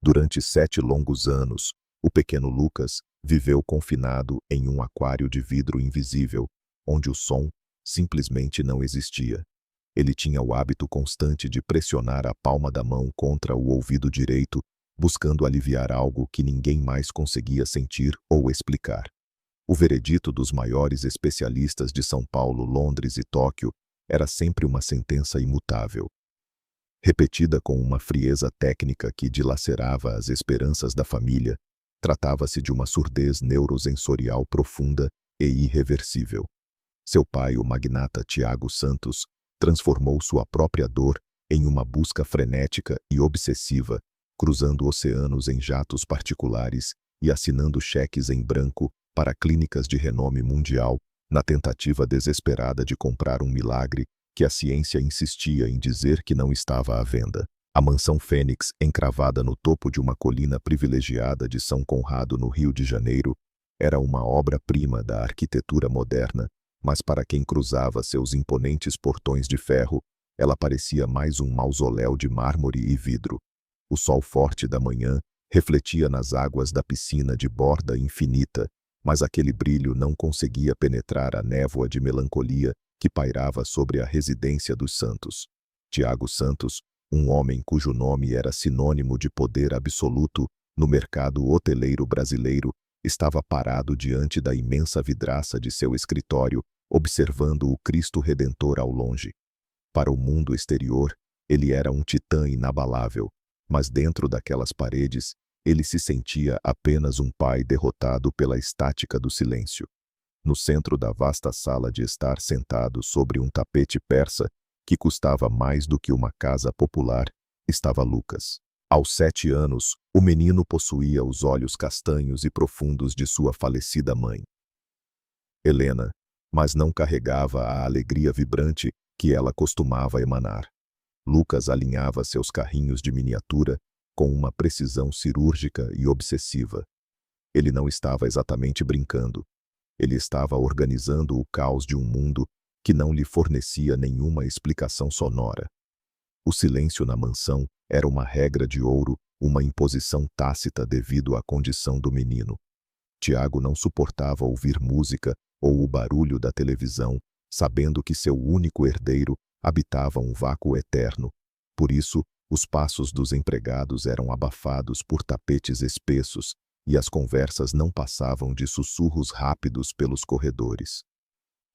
Durante 7 longos anos, o pequeno Lucas viveu confinado em um aquário de vidro invisível, onde o som simplesmente não existia. Ele tinha o hábito constante de pressionar a palma da mão contra o ouvido direito, buscando aliviar algo que ninguém mais conseguia sentir ou explicar. O veredito dos maiores especialistas de São Paulo, Londres e Tóquio era sempre uma sentença imutável, repetida com uma frieza técnica que dilacerava as esperanças da família. Tratava-se de uma surdez neurosensorial profunda e irreversível. Seu pai, o magnata Tiago Santos, transformou sua própria dor em uma busca frenética e obsessiva, cruzando oceanos em jatos particulares e assinando cheques em branco para clínicas de renome mundial, na tentativa desesperada de comprar um milagre que a ciência insistia em dizer que não estava à venda. A mansão Fênix, encravada no topo de uma colina privilegiada de São Conrado, no Rio de Janeiro, era uma obra-prima da arquitetura moderna, mas para quem cruzava seus imponentes portões de ferro, ela parecia mais um mausoléu de mármore e vidro. O sol forte da manhã refletia nas águas da piscina de borda infinita, mas aquele brilho não conseguia penetrar a névoa de melancolia que pairava sobre a residência dos Santos. Tiago Santos, um homem cujo nome era sinônimo de poder absoluto no mercado hoteleiro brasileiro, estava parado diante da imensa vidraça de seu escritório, observando o Cristo Redentor ao longe. Para o mundo exterior, ele era um titã inabalável, mas dentro daquelas paredes, ele se sentia apenas um pai derrotado pela estática do silêncio. No centro da vasta sala de estar sentado sobre um tapete persa, que custava mais do que uma casa popular, estava Lucas. Aos 7 anos, o menino possuía os olhos castanhos e profundos de sua falecida mãe, Helena, mas não carregava a alegria vibrante que ela costumava emanar. Lucas alinhava seus carrinhos de miniatura com uma precisão cirúrgica e obsessiva. Ele não estava exatamente brincando. Ele estava organizando o caos de um mundo que não lhe fornecia nenhuma explicação sonora. O silêncio na mansão era uma regra de ouro, uma imposição tácita devido à condição do menino. Tiago não suportava ouvir música ou o barulho da televisão, sabendo que seu único herdeiro habitava um vácuo eterno. Por isso, os passos dos empregados eram abafados por tapetes espessos e as conversas não passavam de sussurros rápidos pelos corredores.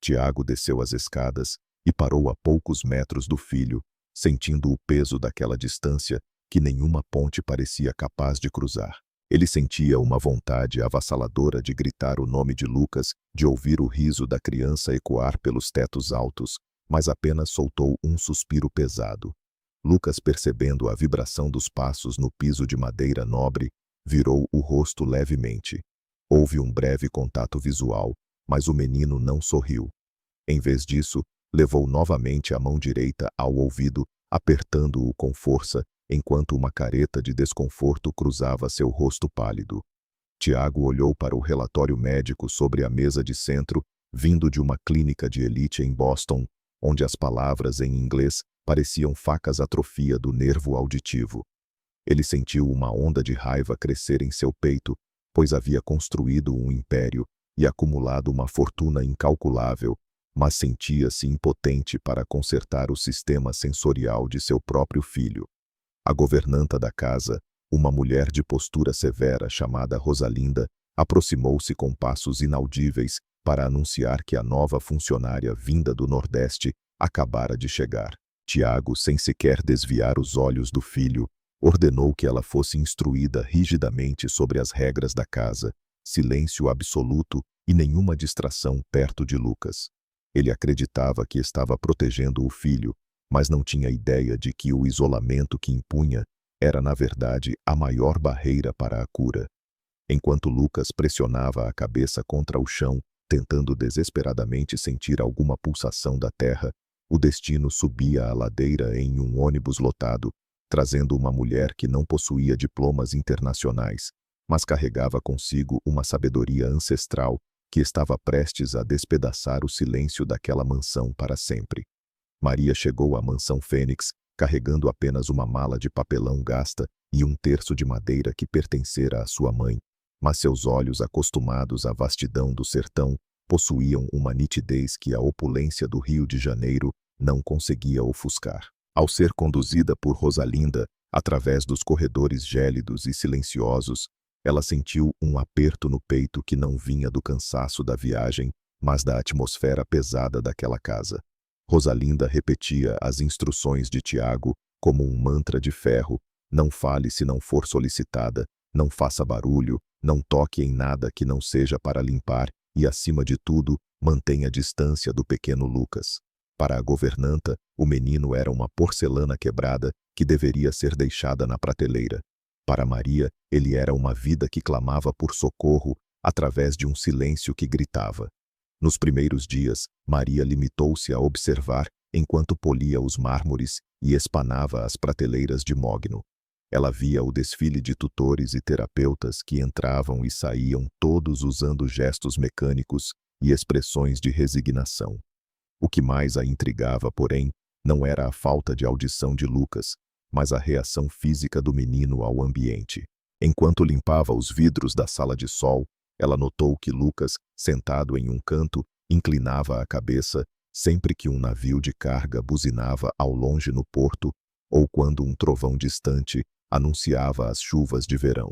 Tiago desceu as escadas e parou a poucos metros do filho, sentindo o peso daquela distância que nenhuma ponte parecia capaz de cruzar. Ele sentia uma vontade avassaladora de gritar o nome de Lucas, de ouvir o riso da criança ecoar pelos tetos altos, mas apenas soltou um suspiro pesado. Lucas, percebendo a vibração dos passos no piso de madeira nobre, virou o rosto levemente. Houve um breve contato visual, mas o menino não sorriu. Em vez disso, levou novamente a mão direita ao ouvido, apertando-o com força, enquanto uma careta de desconforto cruzava seu rosto pálido. Tiago olhou para o relatório médico sobre a mesa de centro, vindo de uma clínica de elite em Boston, onde as palavras em inglês pareciam facas atrofia do nervo auditivo. Ele sentiu uma onda de raiva crescer em seu peito, pois havia construído um império e acumulado uma fortuna incalculável, mas sentia-se impotente para consertar o sistema sensorial de seu próprio filho. A governanta da casa, uma mulher de postura severa chamada Rosalinda, aproximou-se com passos inaudíveis para anunciar que a nova funcionária vinda do Nordeste acabara de chegar. Tiago, sem sequer desviar os olhos do filho, ordenou que ela fosse instruída rigidamente sobre as regras da casa, silêncio absoluto e nenhuma distração perto de Lucas. Ele acreditava que estava protegendo o filho, mas não tinha ideia de que o isolamento que impunha era, na verdade, a maior barreira para a cura. Enquanto Lucas pressionava a cabeça contra o chão, tentando desesperadamente sentir alguma pulsação da terra, o destino subia a ladeira em um ônibus lotado, trazendo uma mulher que não possuía diplomas internacionais, mas carregava consigo uma sabedoria ancestral que estava prestes a despedaçar o silêncio daquela mansão para sempre. Maria chegou à mansão Fênix, carregando apenas uma mala de papelão gasta e um terço de madeira que pertencera à sua mãe, mas seus olhos, acostumados à vastidão do sertão, possuíam uma nitidez que a opulência do Rio de Janeiro não conseguia ofuscar. Ao ser conduzida por Rosalinda, através dos corredores gélidos e silenciosos, ela sentiu um aperto no peito que não vinha do cansaço da viagem, mas da atmosfera pesada daquela casa. Rosalinda repetia as instruções de Tiago como um mantra de ferro: não fale se não for solicitada, não faça barulho, não toque em nada que não seja para limpar e, acima de tudo, mantenha distância do pequeno Lucas. Para a governanta, o menino era uma porcelana quebrada que deveria ser deixada na prateleira. Para Maria, ele era uma vida que clamava por socorro através de um silêncio que gritava. Nos primeiros dias, Maria limitou-se a observar enquanto polia os mármores e espanava as prateleiras de mogno. Ela via o desfile de tutores e terapeutas que entravam e saíam, todos usando gestos mecânicos e expressões de resignação. O que mais a intrigava, porém, não era a falta de audição de Lucas, mas a reação física do menino ao ambiente. Enquanto limpava os vidros da sala de sol, ela notou que Lucas, sentado em um canto, inclinava a cabeça sempre que um navio de carga buzinava ao longe no porto ou quando um trovão distante anunciava as chuvas de verão.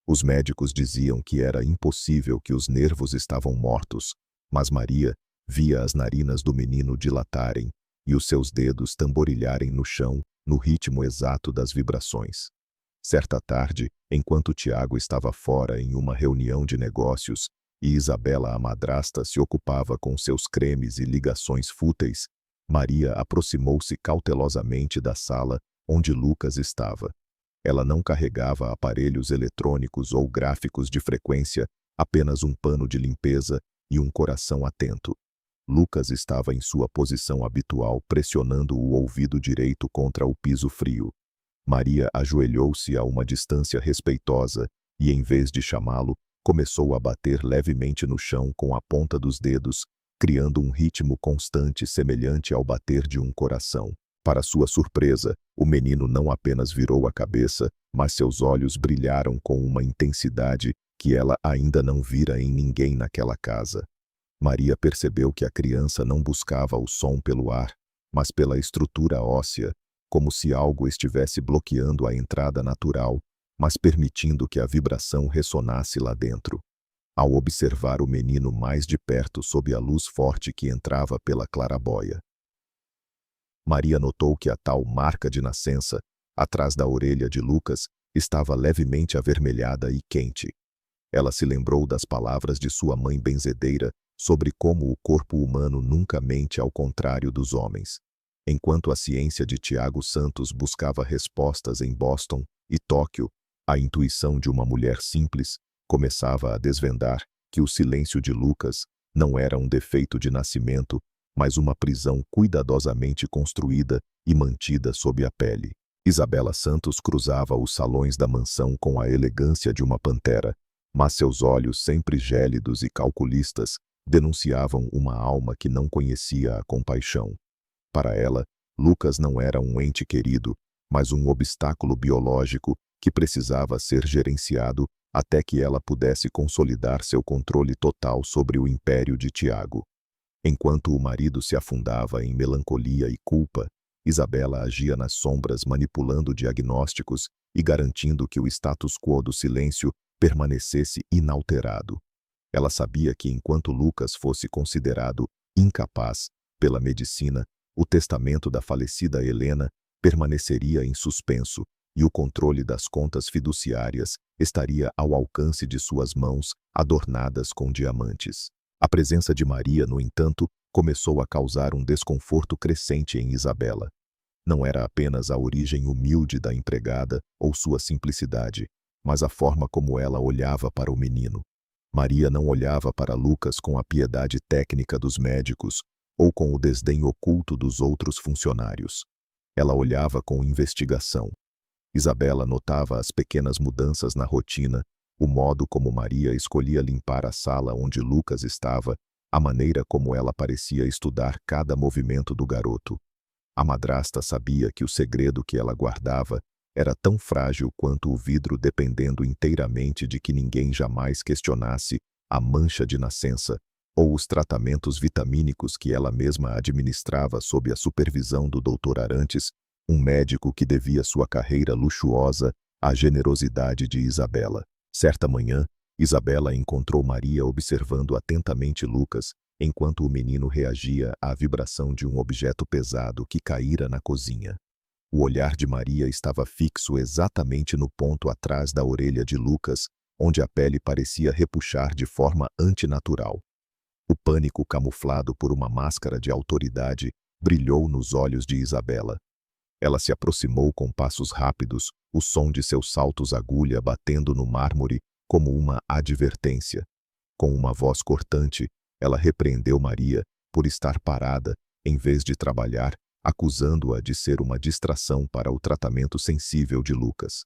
Os médicos diziam que era impossível, que os nervos estavam mortos, mas Maria via as narinas do menino dilatarem e os seus dedos tamborilharem no chão no ritmo exato das vibrações. Certa tarde, enquanto Tiago estava fora em uma reunião de negócios e Isabela, a madrasta, se ocupava com seus cremes e ligações fúteis, Maria aproximou-se cautelosamente da sala onde Lucas estava. Ela não carregava aparelhos eletrônicos ou gráficos de frequência, apenas um pano de limpeza e um coração atento. Lucas estava em sua posição habitual, pressionando o ouvido direito contra o piso frio. Maria ajoelhou-se a uma distância respeitosa e, em vez de chamá-lo, começou a bater levemente no chão com a ponta dos dedos, criando um ritmo constante semelhante ao bater de um coração. Para sua surpresa, o menino não apenas virou a cabeça, mas seus olhos brilharam com uma intensidade que ela ainda não vira em ninguém naquela casa. Maria percebeu que a criança não buscava o som pelo ar, mas pela estrutura óssea, como se algo estivesse bloqueando a entrada natural, mas permitindo que a vibração ressonasse lá dentro. Ao observar o menino mais de perto sob a luz forte que entrava pela claraboia, Maria notou que a tal marca de nascença, atrás da orelha de Lucas, estava levemente avermelhada e quente. Ela se lembrou das palavras de sua mãe benzedeira sobre como o corpo humano nunca mente, ao contrário dos homens. Enquanto a ciência de Tiago Santos buscava respostas em Boston e Tóquio, a intuição de uma mulher simples começava a desvendar que o silêncio de Lucas não era um defeito de nascimento, mas uma prisão cuidadosamente construída e mantida sob a pele. Isabela Santos cruzava os salões da mansão com a elegância de uma pantera, mas seus olhos, sempre gélidos e calculistas, denunciavam uma alma que não conhecia a compaixão. Para ela, Lucas não era um ente querido, mas um obstáculo biológico que precisava ser gerenciado até que ela pudesse consolidar seu controle total sobre o império de Tiago. Enquanto o marido se afundava em melancolia e culpa, Isabela agia nas sombras, manipulando diagnósticos e garantindo que o status quo do silêncio permanecesse inalterado. Ela sabia que enquanto Lucas fosse considerado incapaz pela medicina, o testamento da falecida Helena permaneceria em suspenso e o controle das contas fiduciárias estaria ao alcance de suas mãos, adornadas com diamantes. A presença de Maria, no entanto, começou a causar um desconforto crescente em Isabela. Não era apenas a origem humilde da empregada ou sua simplicidade, mas a forma como ela olhava para o menino. Maria não olhava para Lucas com a piedade técnica dos médicos ou com o desdém oculto dos outros funcionários. Ela olhava com investigação. Isabela notava as pequenas mudanças na rotina, o modo como Maria escolhia limpar a sala onde Lucas estava, a maneira como ela parecia estudar cada movimento do garoto. A madrasta sabia que o segredo que ela guardava era tão frágil quanto o vidro, dependendo inteiramente de que ninguém jamais questionasse a mancha de nascença ou os tratamentos vitamínicos que ela mesma administrava sob a supervisão do Dr. Arantes, um médico que devia sua carreira luxuosa à generosidade de Isabela. Certa manhã, Isabela encontrou Maria observando atentamente Lucas, enquanto o menino reagia à vibração de um objeto pesado que caíra na cozinha. O olhar de Maria estava fixo exatamente no ponto atrás da orelha de Lucas, onde a pele parecia repuxar de forma antinatural. O pânico, camuflado por uma máscara de autoridade, brilhou nos olhos de Isabela. Ela se aproximou com passos rápidos, o som de seus saltos agulha batendo no mármore como uma advertência. Com uma voz cortante, ela repreendeu Maria por estar parada, em vez de trabalhar, acusando-a de ser uma distração para o tratamento sensível de Lucas.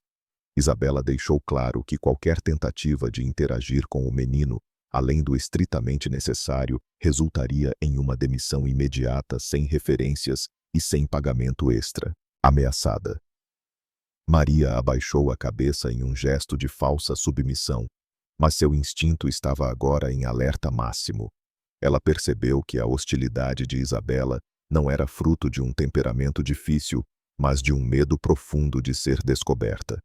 Isabela deixou claro que qualquer tentativa de interagir com o menino, além do estritamente necessário, resultaria em uma demissão imediata, sem referências e sem pagamento extra. Ameaçada. Maria abaixou a cabeça em um gesto de falsa submissão, mas seu instinto estava agora em alerta máximo. Ela percebeu que a hostilidade de Isabela não era fruto de um temperamento difícil, mas de um medo profundo de ser descoberta.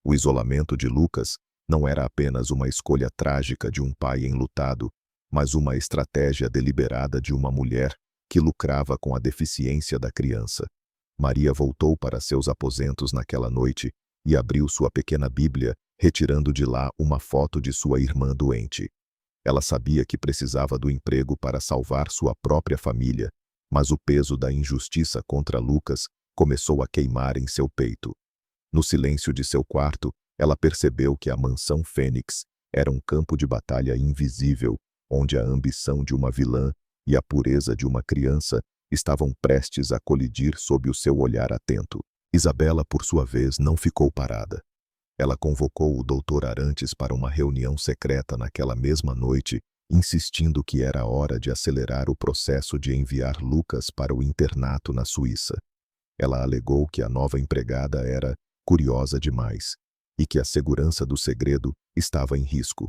O isolamento de Lucas não era apenas uma escolha trágica de um pai enlutado, mas uma estratégia deliberada de uma mulher que lucrava com a deficiência da criança. Maria voltou para seus aposentos naquela noite e abriu sua pequena Bíblia, retirando de lá uma foto de sua irmã doente. Ela sabia que precisava do emprego para salvar sua própria família, mas o peso da injustiça contra Lucas começou a queimar em seu peito. No silêncio de seu quarto, ela percebeu que a mansão Fênix era um campo de batalha invisível, onde a ambição de uma vilã e a pureza de uma criança estavam prestes a colidir sob o seu olhar atento. Isabela, por sua vez, não ficou parada. Ela convocou o Dr. Arantes para uma reunião secreta naquela mesma noite, insistindo que era hora de acelerar o processo de enviar Lucas para o internato na Suíça. Ela alegou que a nova empregada era curiosa demais e que a segurança do segredo estava em risco.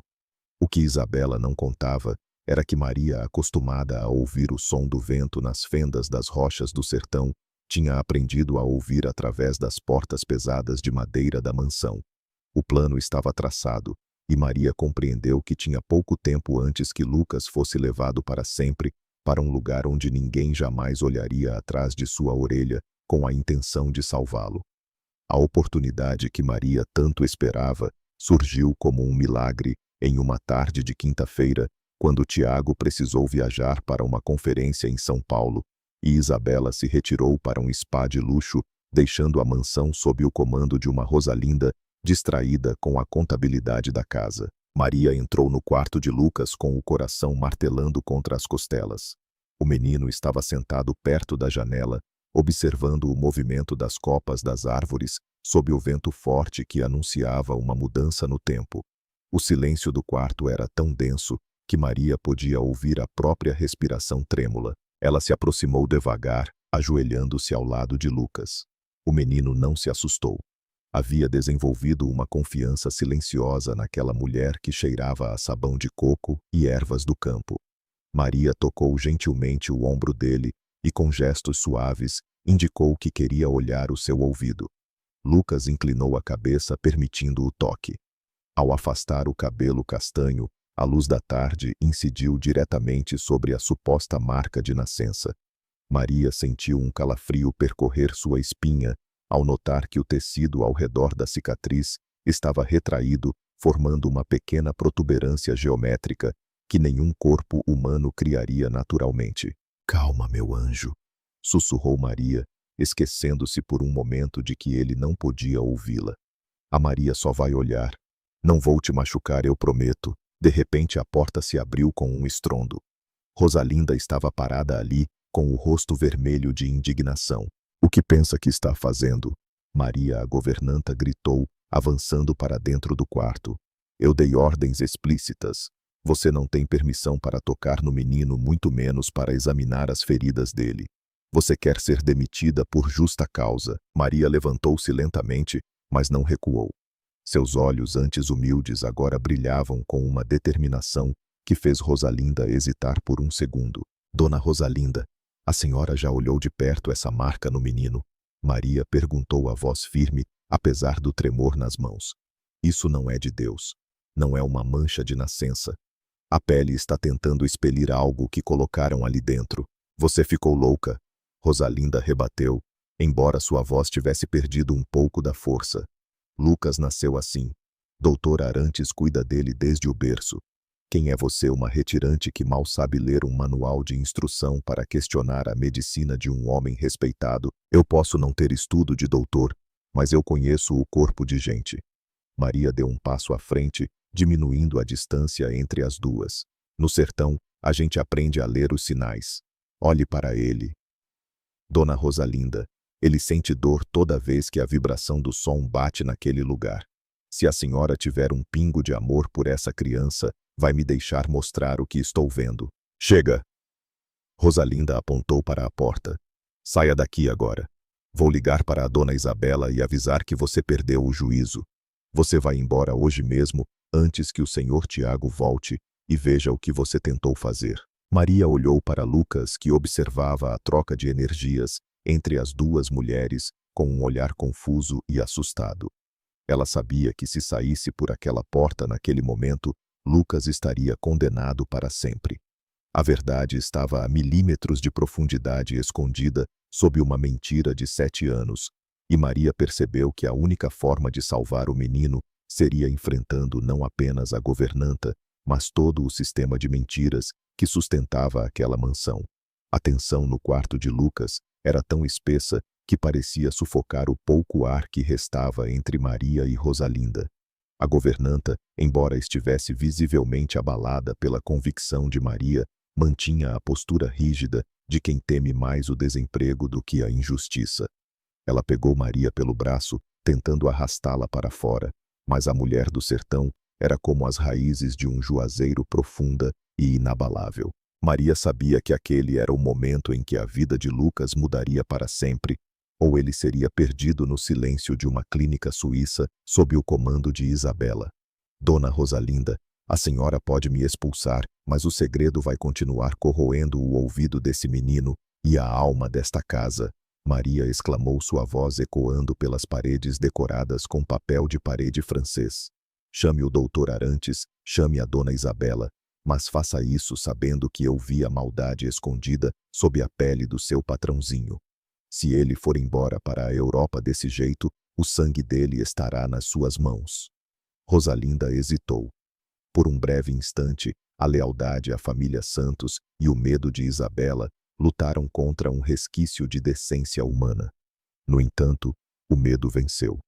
O que Isabela não contava era que Maria, acostumada a ouvir o som do vento nas fendas das rochas do sertão, tinha aprendido a ouvir através das portas pesadas de madeira da mansão. O plano estava traçado, e Maria compreendeu que tinha pouco tempo antes que Lucas fosse levado para sempre para um lugar onde ninguém jamais olharia atrás de sua orelha com a intenção de salvá-lo. A oportunidade que Maria tanto esperava surgiu como um milagre em uma tarde de quinta-feira, quando Tiago precisou viajar para uma conferência em São Paulo, e Isabela se retirou para um spa de luxo, deixando a mansão sob o comando de uma Rosalinda distraída com a contabilidade da casa. Maria entrou no quarto de Lucas com o coração martelando contra as costelas. O menino estava sentado perto da janela, observando o movimento das copas das árvores sob o vento forte que anunciava uma mudança no tempo. O silêncio do quarto era tão denso que Maria podia ouvir a própria respiração trêmula. Ela se aproximou devagar, ajoelhando-se ao lado de Lucas. O menino não se assustou. Havia desenvolvido uma confiança silenciosa naquela mulher que cheirava a sabão de coco e ervas do campo. Maria tocou gentilmente o ombro dele e, com gestos suaves, indicou que queria olhar o seu ouvido. Lucas inclinou a cabeça, permitindo o toque. Ao afastar o cabelo castanho, a luz da tarde incidiu diretamente sobre a suposta marca de nascença. Maria sentiu um calafrio percorrer sua espinha ao notar que o tecido ao redor da cicatriz estava retraído, formando uma pequena protuberância geométrica que nenhum corpo humano criaria naturalmente. "Calma, meu anjo", sussurrou Maria, esquecendo-se por um momento de que ele não podia ouvi-la. "A Maria só vai olhar. Não vou te machucar, eu prometo." De repente a porta se abriu com um estrondo. Rosalinda estava parada ali, com o rosto vermelho de indignação. "O que pensa que está fazendo?" Maria, a governanta, gritou, avançando para dentro do quarto. "Eu dei ordens explícitas. Você não tem permissão para tocar no menino, muito menos para examinar as feridas dele. Você quer ser demitida por justa causa." Maria levantou-se lentamente, mas não recuou. Seus olhos, antes humildes, agora brilhavam com uma determinação que fez Rosalinda hesitar por um segundo. Dona Rosalinda, a senhora já olhou de perto essa marca no menino? Maria perguntou a voz firme, apesar do tremor nas mãos. Isso não é de Deus. Não é uma mancha de nascença. A pele está tentando expelir algo que colocaram ali dentro. Você ficou louca? Rosalinda rebateu, embora sua voz tivesse perdido um pouco da força. Lucas nasceu assim. Doutor Arantes cuida dele desde o berço. Quem é você, uma retirante que mal sabe ler um manual de instrução para questionar a medicina de um homem respeitado? Eu posso não ter estudo de doutor, mas eu conheço o corpo de gente. Maria deu um passo à frente, diminuindo a distância entre as duas. No sertão, a gente aprende a ler os sinais. Olhe para ele. Dona Rosalinda, ele sente dor toda vez que a vibração do som bate naquele lugar. Se a senhora tiver um pingo de amor por essa criança, vai me deixar mostrar o que estou vendo. Chega! Rosalinda apontou para a porta. Saia daqui agora. Vou ligar para a dona Isabela e avisar que você perdeu o juízo. Você vai embora hoje mesmo, antes que o senhor Tiago volte e veja o que você tentou fazer. Maria olhou para Lucas, que observava a troca de energias entre as duas mulheres com um olhar confuso e assustado. Ela sabia que se saísse por aquela porta naquele momento, Lucas estaria condenado para sempre. A verdade estava a milímetros de profundidade escondida sob uma mentira de 7 anos, e Maria percebeu que a única forma de salvar o menino seria enfrentando não apenas a governanta, mas todo o sistema de mentiras que sustentava aquela mansão. A tensão no quarto de Lucas era tão espessa que parecia sufocar o pouco ar que restava entre Maria e Rosalinda. A governanta, embora estivesse visivelmente abalada pela convicção de Maria, mantinha a postura rígida de quem teme mais o desemprego do que a injustiça. Ela pegou Maria pelo braço, tentando arrastá-la para fora, mas a mulher do sertão era como as raízes de um juazeiro profunda e inabalável. Maria sabia que aquele era o momento em que a vida de Lucas mudaria para sempre, ou ele seria perdido no silêncio de uma clínica suíça sob o comando de Isabela. Dona Rosalinda, a senhora pode me expulsar, mas o segredo vai continuar corroendo o ouvido desse menino e a alma desta casa. Maria exclamou, sua voz ecoando pelas paredes decoradas com papel de parede francês. Chame o doutor Arantes, chame a dona Isabela, mas faça isso sabendo que eu vi a maldade escondida sob a pele do seu patrãozinho. Se ele for embora para a Europa desse jeito, o sangue dele estará nas suas mãos. Rosalinda hesitou. Por um breve instante, a lealdade à família Santos e o medo de Isabela lutaram contra um resquício de decência humana. No entanto, o medo venceu.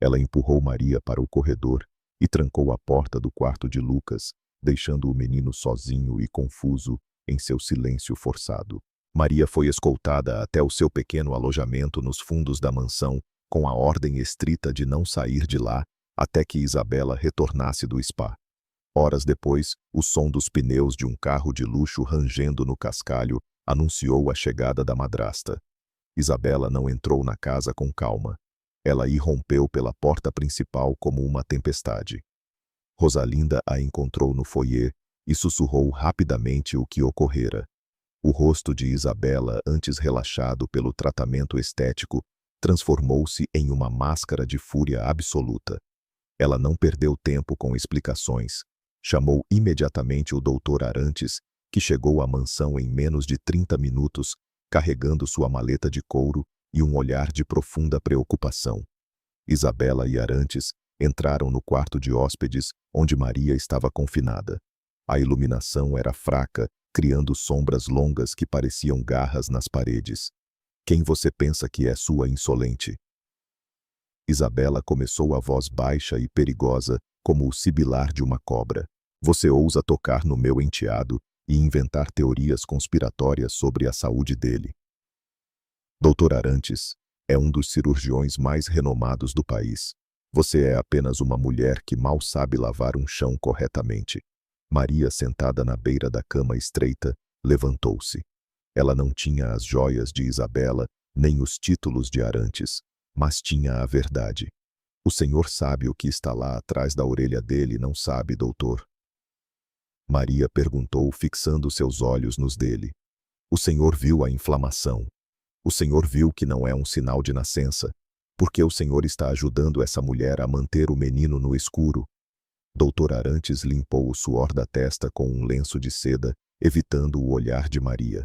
Ela empurrou Maria para o corredor e trancou a porta do quarto de Lucas, deixando o menino sozinho e confuso em seu silêncio forçado. Maria foi escoltada até o seu pequeno alojamento nos fundos da mansão, com a ordem estrita de não sair de lá até que Isabela retornasse do spa. Horas depois, o som dos pneus de um carro de luxo rangendo no cascalho anunciou a chegada da madrasta. Isabela não entrou na casa com calma. Ela irrompeu pela porta principal como uma tempestade. Rosalinda a encontrou no foyer e sussurrou rapidamente o que ocorrera. O rosto de Isabela, antes relaxado pelo tratamento estético, transformou-se em uma máscara de fúria absoluta. Ela não perdeu tempo com explicações. Chamou imediatamente o doutor Arantes, que chegou à mansão em menos de 30 minutos, carregando sua maleta de couro e um olhar de profunda preocupação. Isabela e Arantes entraram no quarto de hóspedes, onde Maria estava confinada. A iluminação era fraca, criando sombras longas que pareciam garras nas paredes. Quem você pensa que é, sua insolente? Isabela começou a voz baixa e perigosa, como o sibilar de uma cobra. Você ousa tocar no meu enteado e inventar teorias conspiratórias sobre a saúde dele. Dr. Arantes é um dos cirurgiões mais renomados do país. Você é apenas uma mulher que mal sabe lavar um chão corretamente. Maria, sentada na beira da cama estreita, levantou-se. Ela não tinha as joias de Isabela, nem os títulos de Arantes, mas tinha a verdade. O senhor sabe o que está lá atrás da orelha dele, não sabe, doutor? Maria perguntou, fixando seus olhos nos dele. O senhor viu a inflamação. O senhor viu que não é um sinal de nascença, porque o senhor está ajudando essa mulher a manter o menino no escuro. Doutor Arantes limpou o suor da testa com um lenço de seda, evitando o olhar de Maria.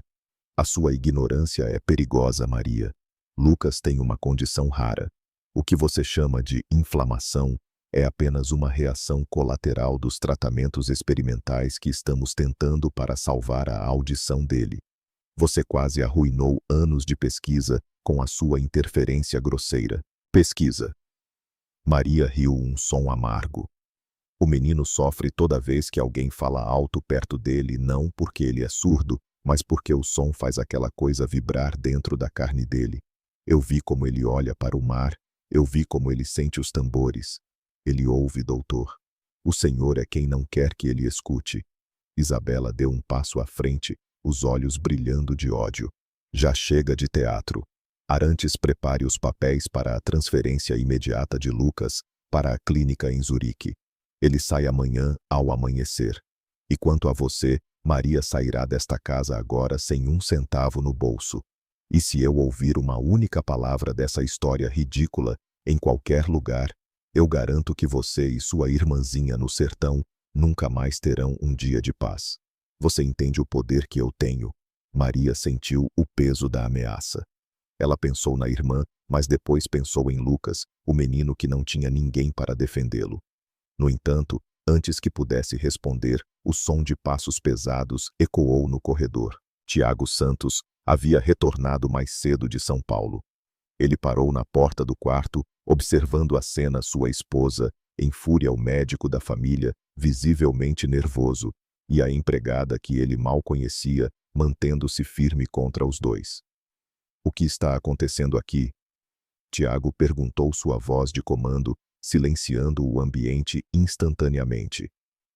A sua ignorância é perigosa, Maria. Lucas tem uma condição rara. O que você chama de inflamação é apenas uma reação colateral dos tratamentos experimentais que estamos tentando para salvar a audição dele. Você quase arruinou anos de pesquisa com a sua interferência grosseira. Pesquisa. Maria riu um som amargo. O menino sofre toda vez que alguém fala alto perto dele, não porque ele é surdo, mas porque o som faz aquela coisa vibrar dentro da carne dele. Eu vi como ele olha para o mar, eu vi como ele sente os tambores. Ele ouve, doutor. O senhor é quem não quer que ele escute. Isabela deu um passo à frente, os olhos brilhando de ódio. Já chega de teatro. Arantes prepare os papéis para a transferência imediata de Lucas para a clínica em Zurique. Ele sai amanhã ao amanhecer. E quanto a você, Maria sairá desta casa agora sem um centavo no bolso. E se eu ouvir uma única palavra dessa história ridícula, em qualquer lugar, eu garanto que você e sua irmãzinha no sertão nunca mais terão um dia de paz. Você entende o poder que eu tenho? Maria sentiu o peso da ameaça. Ela pensou na irmã, mas depois pensou em Lucas, o menino que não tinha ninguém para defendê-lo. No entanto, antes que pudesse responder, o som de passos pesados ecoou no corredor. Tiago Santos havia retornado mais cedo de São Paulo. Ele parou na porta do quarto, observando a cena sua esposa, em fúria o médico da família, visivelmente nervoso, e a empregada que ele mal conhecia, mantendo-se firme contra os dois. O que está acontecendo aqui? Tiago perguntou, sua voz de comando, silenciando o ambiente instantaneamente.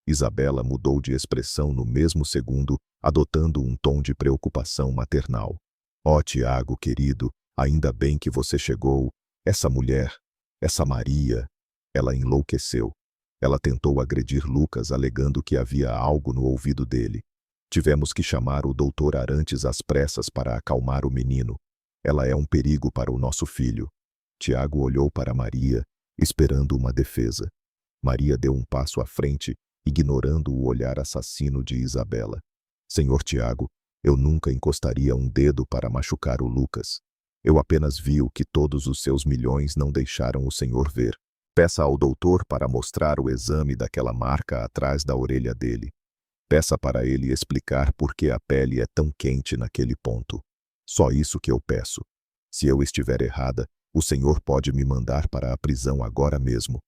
Isabela mudou de expressão no mesmo segundo, adotando um tom de preocupação maternal. Ó, Tiago, querido, ainda bem que você chegou. Essa mulher, essa Maria, ela enlouqueceu. Ela tentou agredir Lucas, alegando que havia algo no ouvido dele. Tivemos que chamar o doutor Arantes às pressas para acalmar o menino. Ela é um perigo para o nosso filho. Tiago olhou para Maria, esperando uma defesa. Maria deu um passo à frente, ignorando o olhar assassino de Isabela. Senhor Tiago, eu nunca encostaria um dedo para machucar o Lucas. Eu apenas vi o que todos os seus milhões não deixaram o senhor ver. Peça ao doutor para mostrar o exame daquela marca atrás da orelha dele. Peça para ele explicar por que a pele é tão quente naquele ponto. Só isso que eu peço. Se eu estiver errada, o senhor pode me mandar para a prisão agora mesmo.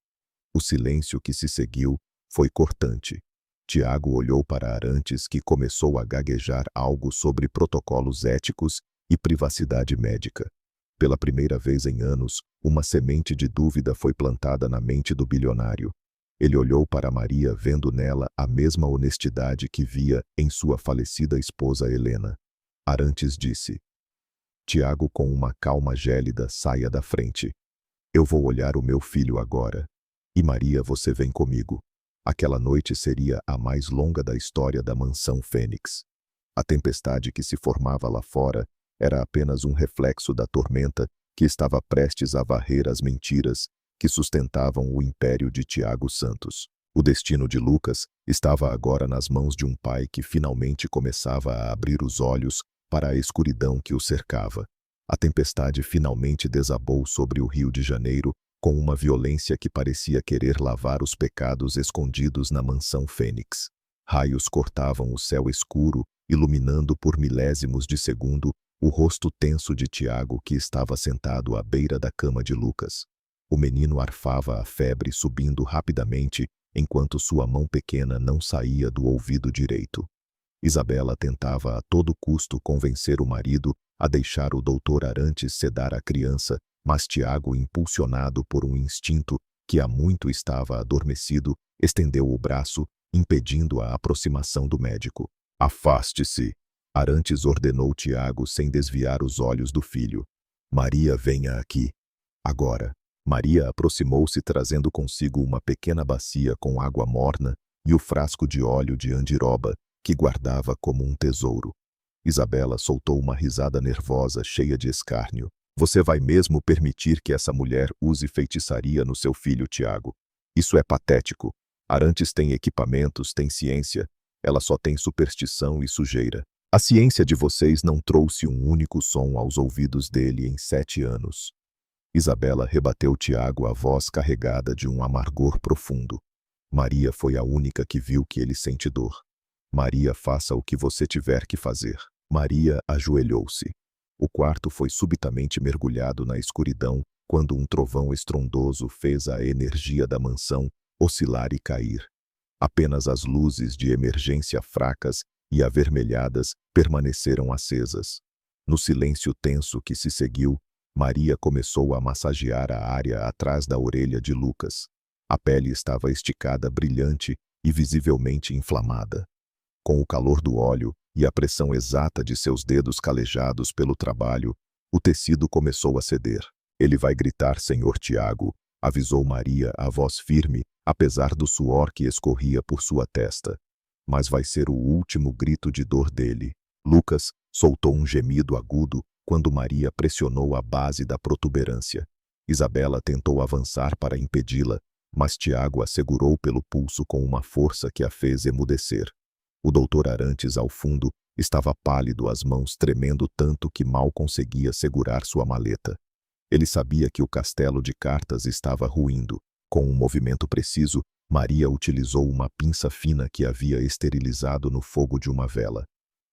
O silêncio que se seguiu foi cortante. Tiago olhou para Arantes, que começou a gaguejar algo sobre protocolos éticos e privacidade médica. Pela primeira vez em anos, uma semente de dúvida foi plantada na mente do bilionário. Ele olhou para Maria, vendo nela a mesma honestidade que via em sua falecida esposa Helena. Arantes disse: Tiago, com uma calma gélida, saia da frente. Eu vou olhar o meu filho agora. E Maria, você vem comigo. Aquela noite seria a mais longa da história da mansão Fênix. A tempestade que se formava lá fora era apenas um reflexo da tormenta que estava prestes a varrer as mentiras que sustentavam o império de Tiago Santos. O destino de Lucas estava agora nas mãos de um pai que finalmente começava a abrir os olhos para a escuridão que o cercava. A tempestade finalmente desabou sobre o Rio de Janeiro com uma violência que parecia querer lavar os pecados escondidos na mansão Fênix. Raios cortavam o céu escuro, iluminando por milésimos de segundo o rosto tenso de Tiago, que estava sentado à beira da cama de Lucas. O menino arfava, a febre subindo rapidamente, enquanto sua mão pequena não saía do ouvido direito. Isabela tentava a todo custo convencer o marido a deixar o doutor Arantes sedar a criança, mas Tiago, impulsionado por um instinto que há muito estava adormecido, estendeu o braço, impedindo a aproximação do médico. Afaste-se! Arantes ordenou Tiago sem desviar os olhos do filho. Maria, venha aqui. Agora. Maria aproximou-se trazendo consigo uma pequena bacia com água morna e o frasco de óleo de andiroba, que guardava como um tesouro. Isabela soltou uma risada nervosa, cheia de escárnio. Você vai mesmo permitir que essa mulher use feitiçaria no seu filho, Tiago? Isso é patético. Arantes tem equipamentos, tem ciência. Ela só tem superstição e sujeira. A ciência de vocês não trouxe um único som aos ouvidos dele em 7 anos. Isabela rebateu Tiago, a voz carregada de um amargor profundo. Maria foi a única que viu que ele sente dor. Maria, faça o que você tiver que fazer. Maria ajoelhou-se. O quarto foi subitamente mergulhado na escuridão quando um trovão estrondoso fez a energia da mansão oscilar e cair. Apenas as luzes de emergência fracas e avermelhadas permaneceram acesas. No silêncio tenso que se seguiu, Maria começou a massagear a área atrás da orelha de Lucas. A pele estava esticada, brilhante e visivelmente inflamada. Com o calor do óleo e a pressão exata de seus dedos calejados pelo trabalho, o tecido começou a ceder. Ele vai gritar, Senhor Tiago, avisou Maria, a voz firme, apesar do suor que escorria por sua testa. Mas vai ser o último grito de dor dele. Lucas soltou um gemido agudo quando Maria pressionou a base da protuberância. Isabela tentou avançar para impedi-la, mas Tiago a segurou pelo pulso com uma força que a fez emudecer. O doutor Arantes, ao fundo, estava pálido, as mãos tremendo tanto que mal conseguia segurar sua maleta. Ele sabia que o castelo de cartas estava ruindo. Com um movimento preciso, Maria utilizou uma pinça fina que havia esterilizado no fogo de uma vela.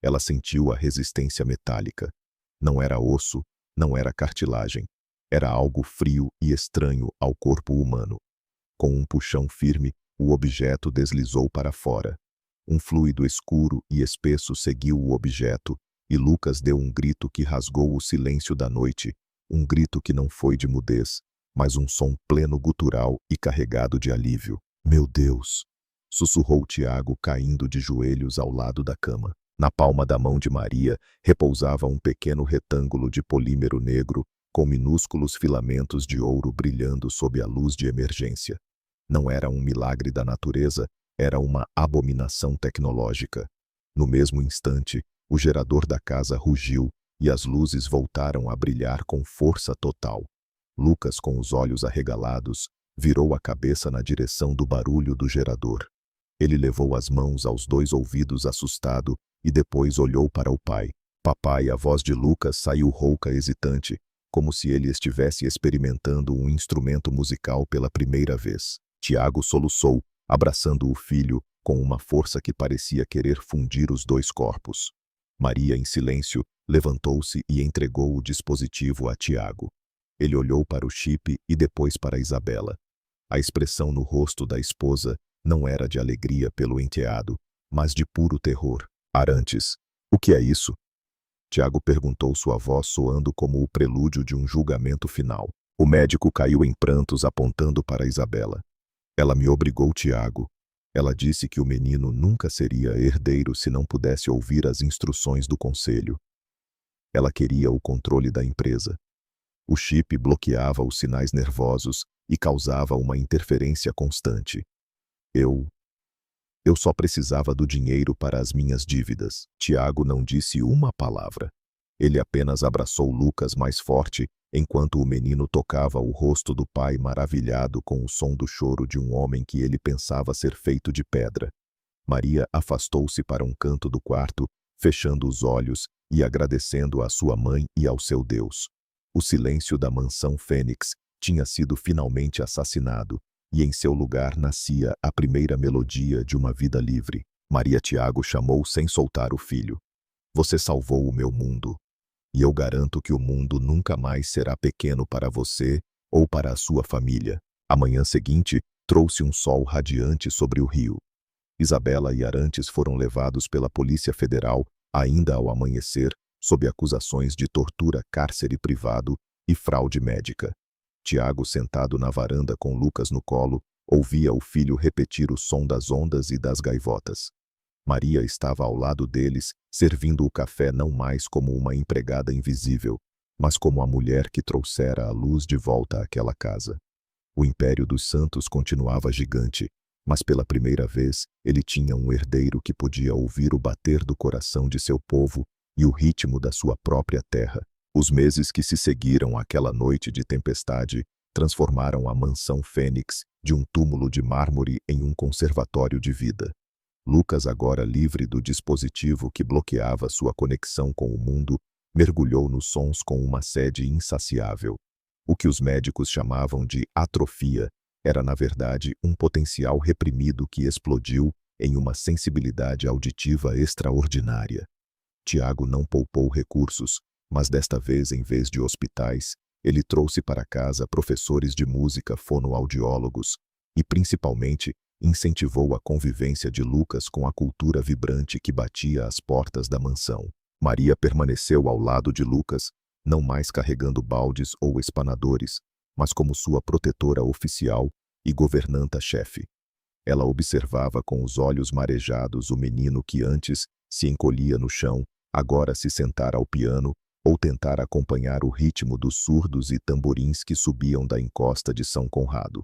Ela sentiu a resistência metálica. Não era osso, não era cartilagem. Era algo frio e estranho ao corpo humano. Com um puxão firme, o objeto deslizou para fora. Um fluido escuro e espesso seguiu o objeto, e Lucas deu um grito que rasgou o silêncio da noite, um grito que não foi de mudez, mas um som pleno, gutural e carregado de alívio. Meu Deus! Sussurrou Tiago, caindo de joelhos ao lado da cama. Na palma da mão de Maria repousava um pequeno retângulo de polímero negro, com minúsculos filamentos de ouro brilhando sob a luz de emergência. Não era um milagre da natureza, era uma abominação tecnológica. No mesmo instante, o gerador da casa rugiu e as luzes voltaram a brilhar com força total. Lucas, com os olhos arregalados, virou a cabeça na direção do barulho do gerador. Ele levou as mãos aos 2 ouvidos assustado e depois olhou para o pai. Papai, a voz de Lucas saiu rouca, hesitante, como se ele estivesse experimentando um instrumento musical pela primeira vez. Tiago soluçou, abraçando o filho com uma força que parecia querer fundir os 2 corpos. Maria, em silêncio, levantou-se e entregou o dispositivo a Tiago. Ele olhou para o chip e depois para Isabela. A expressão no rosto da esposa não era de alegria pelo enteado, mas de puro terror. Arantes, o que é isso? Tiago perguntou, sua voz soando como o prelúdio de um julgamento final. O médico caiu em prantos, apontando para Isabela. Ela me obrigou, Tiago. Ela disse que o menino nunca seria herdeiro se não pudesse ouvir as instruções do conselho. Ela queria o controle da empresa. O chip bloqueava os sinais nervosos e causava uma interferência constante. Eu só precisava do dinheiro para as minhas dívidas. Tiago não disse uma palavra. Ele apenas abraçou Lucas mais forte, enquanto o menino tocava o rosto do pai, maravilhado com o som do choro de um homem que ele pensava ser feito de pedra. Maria afastou-se para um canto do quarto, fechando os olhos e agradecendo à sua mãe e ao seu Deus. O silêncio da mansão Fênix tinha sido finalmente assassinado, e em seu lugar nascia a primeira melodia de uma vida livre. Maria Tiago chamou sem soltar o filho. Você salvou o meu mundo. E eu garanto que o mundo nunca mais será pequeno para você ou para a sua família. A manhã seguinte trouxe um sol radiante sobre o rio. Isabela e Arantes foram levados pela Polícia Federal, ainda ao amanhecer, sob acusações de tortura, cárcere privado e fraude médica. Tiago, sentado na varanda com Lucas no colo, ouvia o filho repetir o som das ondas e das gaivotas. Maria estava ao lado deles, servindo o café não mais como uma empregada invisível, mas como a mulher que trouxera a luz de volta àquela casa. O Império dos Santos continuava gigante, mas pela primeira vez ele tinha um herdeiro que podia ouvir o bater do coração de seu povo e o ritmo da sua própria terra. Os meses que se seguiram àquela noite de tempestade transformaram a mansão Fênix de um túmulo de mármore em um conservatório de vida. Lucas, agora livre do dispositivo que bloqueava sua conexão com o mundo, mergulhou nos sons com uma sede insaciável. O que os médicos chamavam de atrofia era, na verdade, um potencial reprimido que explodiu em uma sensibilidade auditiva extraordinária. Tiago não poupou recursos, mas desta vez, em vez de hospitais, ele trouxe para casa professores de música, fonoaudiólogos e, principalmente, incentivou a convivência de Lucas com a cultura vibrante que batia às portas da mansão. Maria permaneceu ao lado de Lucas, não mais carregando baldes ou espanadores, mas como sua protetora oficial e governanta-chefe. Ela observava com os olhos marejados o menino que antes se encolhia no chão, agora se sentar ao piano ou tentar acompanhar o ritmo dos surdos e tamborins que subiam da encosta de São Conrado.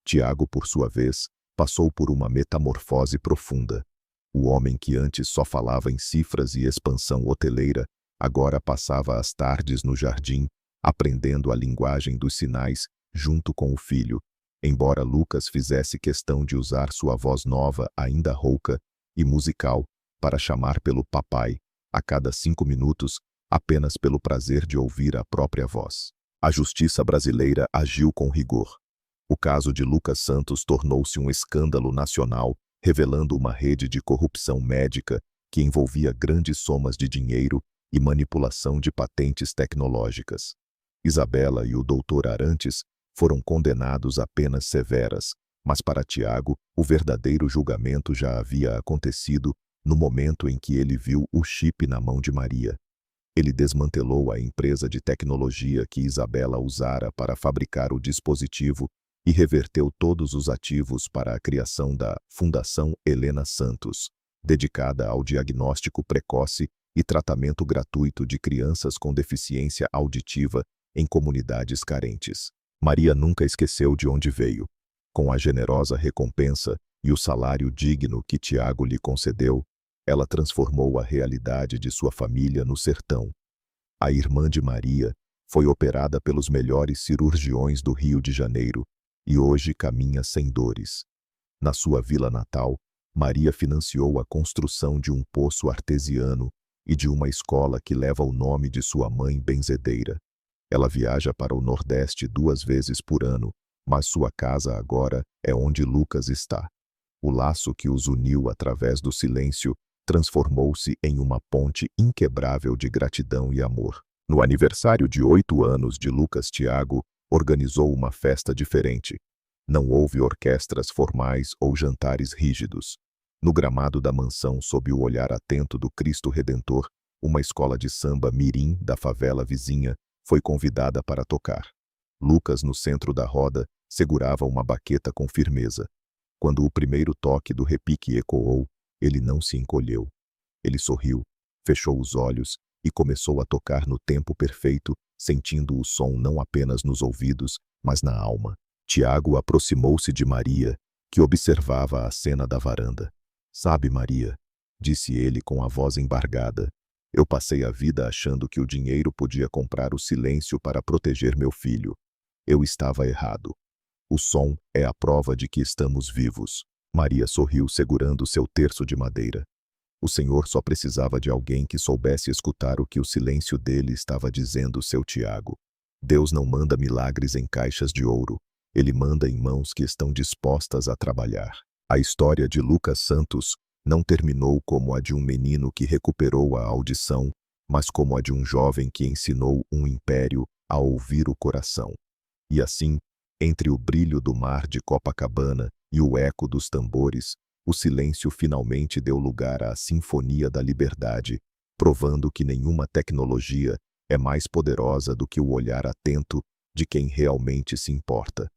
Tiago, por sua vez, passou por uma metamorfose profunda. O homem que antes só falava em cifras e expansão hoteleira, agora passava as tardes no jardim, aprendendo a linguagem dos sinais junto com o filho, embora Lucas fizesse questão de usar sua voz nova, ainda rouca e musical, para chamar pelo papai, a cada 5 minutos, apenas pelo prazer de ouvir a própria voz. A justiça brasileira agiu com rigor. O caso de Lucas Santos tornou-se um escândalo nacional, revelando uma rede de corrupção médica que envolvia grandes somas de dinheiro e manipulação de patentes tecnológicas. Isabela e o Dr. Arantes foram condenados a penas severas, mas para Tiago, o verdadeiro julgamento já havia acontecido no momento em que ele viu o chip na mão de Maria. Ele desmantelou a empresa de tecnologia que Isabela usara para fabricar o dispositivo e reverteu todos os ativos para a criação da Fundação Helena Santos, dedicada ao diagnóstico precoce e tratamento gratuito de crianças com deficiência auditiva em comunidades carentes. Maria nunca esqueceu de onde veio. Com a generosa recompensa e o salário digno que Tiago lhe concedeu, ela transformou a realidade de sua família no sertão. A irmã de Maria foi operada pelos melhores cirurgiões do Rio de Janeiro e hoje caminha sem dores. Na sua vila natal, Maria financiou a construção de um poço artesiano e de uma escola que leva o nome de sua mãe benzedeira. Ela viaja para o Nordeste 2 vezes por ano, mas sua casa agora é onde Lucas está. O laço que os uniu através do silêncio transformou-se em uma ponte inquebrável de gratidão e amor. No aniversário de 8 anos de Lucas, Tiago organizou uma festa diferente. Não houve orquestras formais ou jantares rígidos. No gramado da mansão, sob o olhar atento do Cristo Redentor, uma escola de samba mirim da favela vizinha foi convidada para tocar. Lucas, no centro da roda, segurava uma baqueta com firmeza. Quando o primeiro toque do repique ecoou, ele não se encolheu. Ele sorriu, fechou os olhos e começou a tocar no tempo perfeito, sentindo o som não apenas nos ouvidos, mas na alma. Tiago aproximou-se de Maria, que observava a cena da varanda. "Sabe, Maria", disse ele com a voz embargada, "eu passei a vida achando que o dinheiro podia comprar o silêncio para proteger meu filho. Eu estava errado. O som é a prova de que estamos vivos." Maria sorriu segurando seu terço de madeira. O Senhor só precisava de alguém que soubesse escutar o que o silêncio dele estava dizendo, seu Tiago. Deus não manda milagres em caixas de ouro. Ele manda em mãos que estão dispostas a trabalhar. A história de Lucas Santos não terminou como a de um menino que recuperou a audição, mas como a de um jovem que ensinou um império a ouvir o coração. E assim, entre o brilho do mar de Copacabana e o eco dos tambores, o silêncio finalmente deu lugar à sinfonia da liberdade, provando que nenhuma tecnologia é mais poderosa do que o olhar atento de quem realmente se importa.